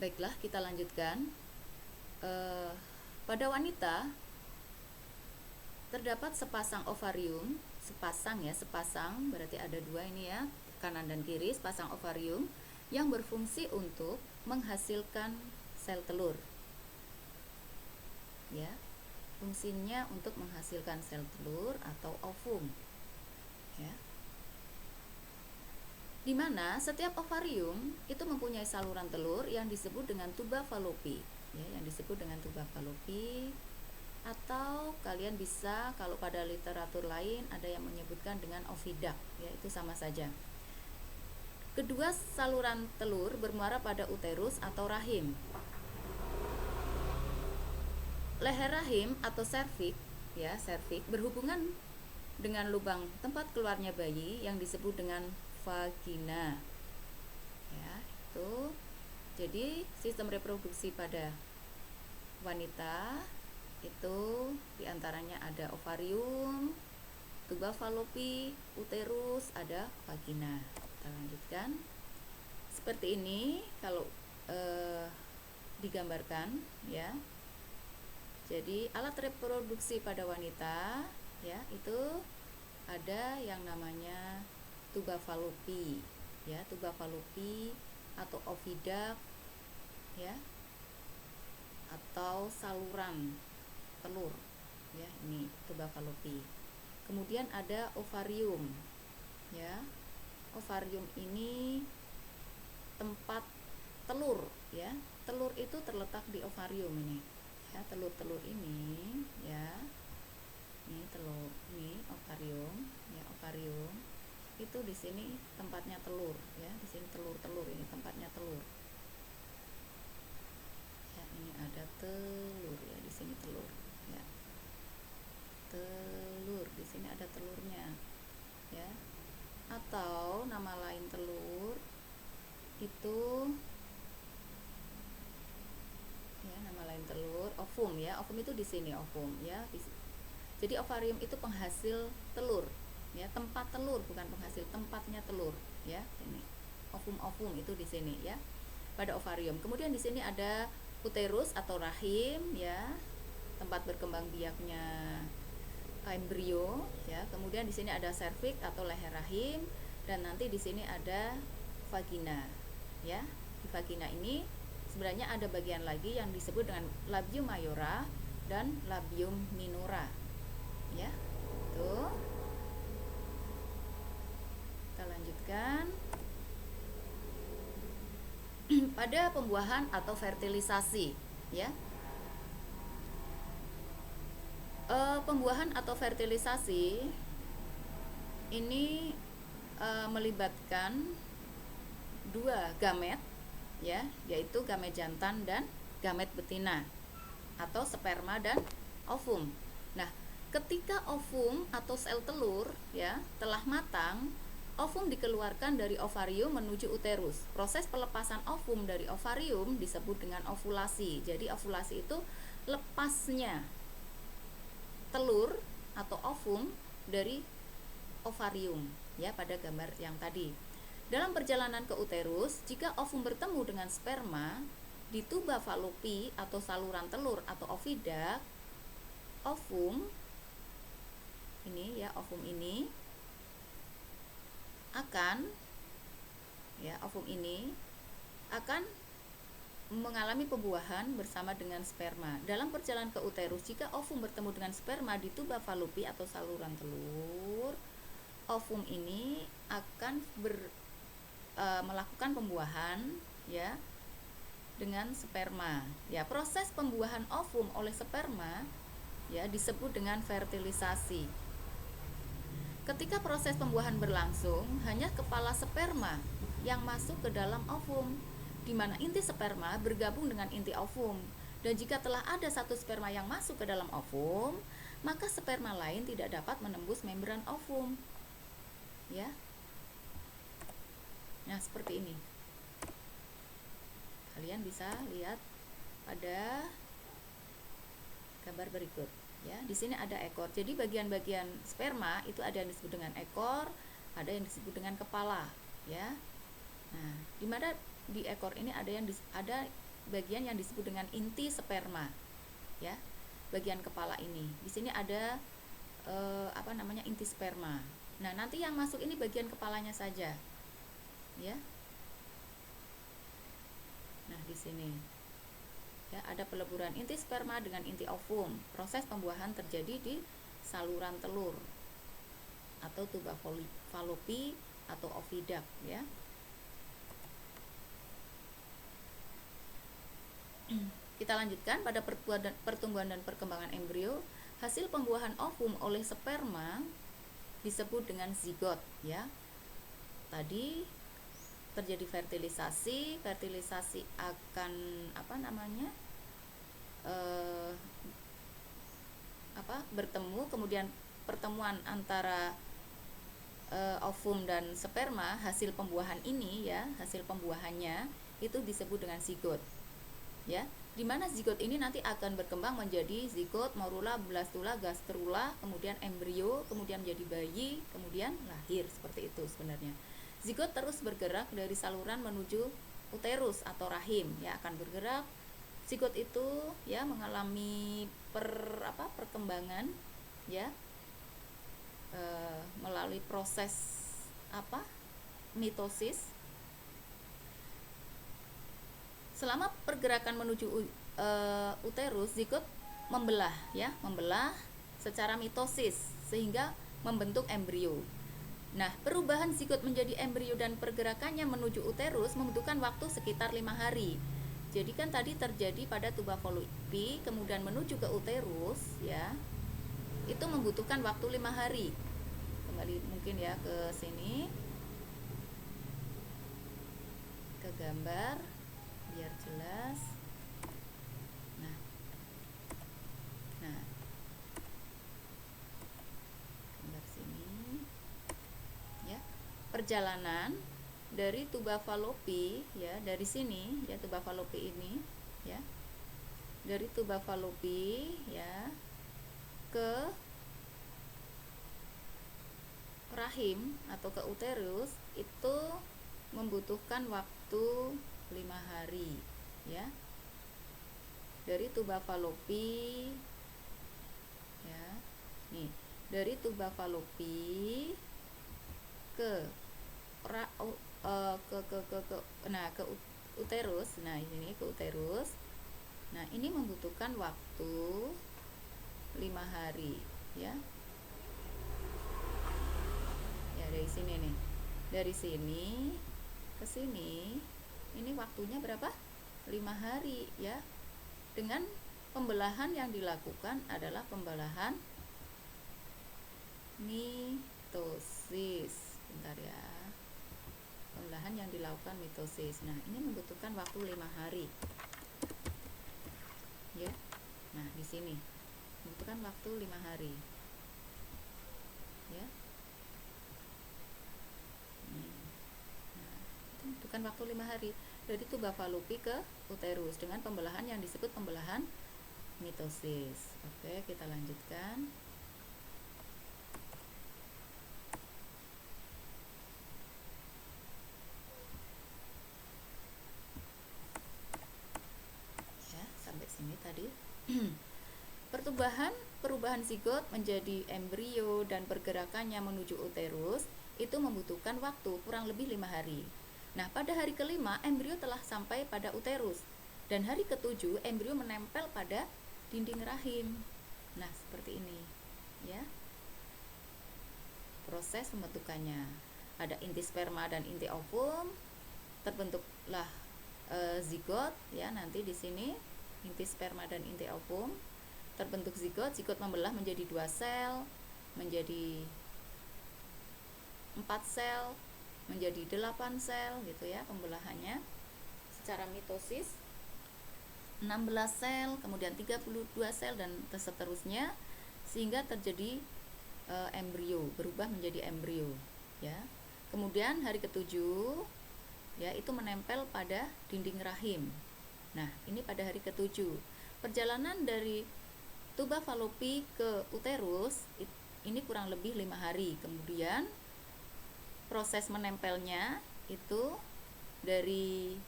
Baiklah, kita lanjutkan. Pada wanita terdapat sepasang ovarium, sepasang berarti ada dua ini ya, kanan dan kiri, sepasang ovarium yang berfungsi untuk menghasilkan sel telur. Ya, fungsinya untuk menghasilkan sel telur atau ovum. Ya. Di mana setiap ovarium itu mempunyai saluran telur yang disebut dengan tuba Fallopi, ya, yang disebut dengan tuba Fallopi, atau kalian bisa kalau pada literatur lain ada yang menyebutkan dengan oviduct, ya, itu sama saja. Kedua saluran telur bermuara pada uterus atau rahim. Leher rahim atau serviks, ya, serviks berhubungan dengan lubang tempat keluarnya bayi yang disebut dengan vagina. Ya, itu. Jadi sistem reproduksi pada wanita itu diantaranya ada ovarium, tuba Fallopi, uterus, ada vagina. Kita lanjutkan. Seperti ini kalau digambarkan, ya. Jadi alat reproduksi pada wanita, ya, itu ada yang namanya tuba Fallopi, ya, tuba Fallopi atau oviduct, ya, atau saluran telur, ya, ini tuba Fallopi. Kemudian ada ovarium, ya, ovarium ini tempat telur, ya, telur itu terletak di ovarium ini, ya, telur-telur ini, ya, ini telur, ini ovarium, ya, ovarium itu di sini tempatnya telur, ya, di sini telur-telur, ini tempatnya telur, ya, ini ada telur, ya, di sini telur, ya, telur, di sini ada telurnya, ya, atau nama lain telur itu, ya, nama lain telur ovum, ya, ovum itu di sini ovum, ya. Jadi ovarium itu penghasil telur, ya, tempat telur, bukan penghasil, tempatnya telur, ya, ini ovum itu di sini, ya, pada ovarium. Kemudian di sini ada uterus atau rahim, ya, tempat berkembang biaknya embrio, ya. Kemudian di sini ada serviks atau leher rahim, dan nanti di sini ada vagina, ya. Di vagina ini sebenarnya ada bagian lagi yang disebut dengan labium mayora dan labium minora, ya. Tuh. Kita lanjutkan. Pada pembuahan atau fertilisasi, ya. Pembuahan atau fertilisasi ini melibatkan dua gamet, ya, yaitu gamet jantan dan gamet betina atau sperma dan ovum. Nah, ketika ovum atau sel telur, ya, telah matang, ovum dikeluarkan dari ovarium menuju uterus. Proses pelepasan ovum dari ovarium disebut dengan ovulasi. Jadi ovulasi itu lepasnya telur atau ovum dari ovarium, ya, pada gambar yang tadi. Dalam perjalanan ke uterus, jika ovum bertemu dengan sperma di tuba Fallopi atau saluran telur atau oviduct, ovum ini, ya, ovum ini akan, ya, ovum ini akan mengalami pembuahan bersama dengan sperma. Dalam perjalanan ke uterus, jika ovum bertemu dengan sperma di tuba Fallopi atau saluran telur, ovum ini akan melakukan pembuahan, ya, dengan sperma. Ya, proses pembuahan ovum oleh sperma, ya, disebut dengan fertilisasi. Ketika proses pembuahan berlangsung, hanya kepala sperma yang masuk ke dalam ovum, di mana inti sperma bergabung dengan inti ovum. Dan jika telah ada satu sperma yang masuk ke dalam ovum, maka sperma lain tidak dapat menembus membran ovum, ya. Nah, seperti ini. Kalian bisa lihat pada gambar berikut, ya. Di sini ada ekor. Jadi bagian-bagian sperma itu ada yang disebut dengan ekor, ada yang disebut dengan kepala, ya. Nah, di mana di ekor ini ada bagian yang disebut dengan inti sperma, ya, bagian kepala ini. Di sini ada inti sperma. Nah, nanti yang masuk ini bagian kepalanya saja, ya. Nah, di sini ya ada peleburan inti sperma dengan inti ovum. Proses pembuahan terjadi di saluran telur atau tuba falopi atau oviduct, ya. Kita lanjutkan pada pertumbuhan dan perkembangan embrio. Hasil pembuahan ovum oleh sperma disebut dengan zigot, ya. Tadi terjadi fertilisasi akan bertemu, kemudian pertemuan antara ovum dan sperma, hasil pembuahan ini, ya, hasil pembuahannya itu disebut dengan zigot, ya, dimana zigot ini nanti akan berkembang menjadi zigot, morula, blastula, gastrula, kemudian embrio, kemudian menjadi bayi, kemudian lahir. Seperti itu sebenarnya. Zigot terus bergerak dari saluran menuju uterus atau rahim, ya, akan bergerak. Zigot itu, ya, mengalami perkembangan, ya, melalui proses mitosis. Selama pergerakan menuju uterus, zigot membelah secara mitosis sehingga membentuk embrio. Nah, perubahan zigot menjadi embrio dan pergerakannya menuju uterus membutuhkan waktu sekitar 5 hari. Jadi kan tadi terjadi pada tuba falopi, kemudian menuju ke uterus, ya, itu membutuhkan waktu 5 hari. Kembali mungkin ya ke sini, ke gambar biar jelas. Nah, gambar sini, ya, perjalanan dari tuba falopi, ya, dari sini, ya, tuba falopi ini, ya, dari tuba falopi, ya, ke rahim atau ke uterus itu membutuhkan waktu 5 hari, ya, dari tuba falopi, ya, nih, dari tuba falopi ke uterus. Nah, ini ke uterus. Nah, ini membutuhkan waktu 5 hari, ya. Ya, dari sini nih. Dari sini ke sini ini waktunya berapa? 5 hari, ya. Dengan pembelahan yang dilakukan adalah pembelahan mitosis. Bentar ya. Pembelahan yang dilakukan mitosis. Nah, ini membutuhkan waktu 5 hari. Ya. Nah, di sini membutuhkan waktu 5 hari. Ya. Nah, itu membutuhkan waktu 5 hari dari tuba falopi ke uterus dengan pembelahan yang disebut pembelahan mitosis. Oke, kita lanjutkan. Ya, sampai sini tadi. Perubahan zigot menjadi embrio dan pergerakannya menuju uterus itu membutuhkan waktu kurang lebih 5 hari. Nah, pada hari kelima embrio telah sampai pada uterus dan hari ketujuh embrio menempel pada dinding rahim. Nah, seperti ini, ya. Proses pembentukannya. Ada inti sperma dan inti ovum, terbentuklah zigot, ya, nanti di sini inti sperma dan inti ovum. Terbentuk zigot membelah menjadi 2 sel, menjadi 4 sel, menjadi 8 sel, gitu ya pembelahannya. Secara mitosis 16 sel, kemudian 32 sel dan seterusnya sehingga terjadi embrio, berubah menjadi embrio, ya. Kemudian hari ketujuh, ya, itu menempel pada dinding rahim. Nah, ini pada hari ketujuh. Perjalanan dari tuba falopi ke uterus ini kurang lebih 5 hari. Kemudian proses menempelnya itu dari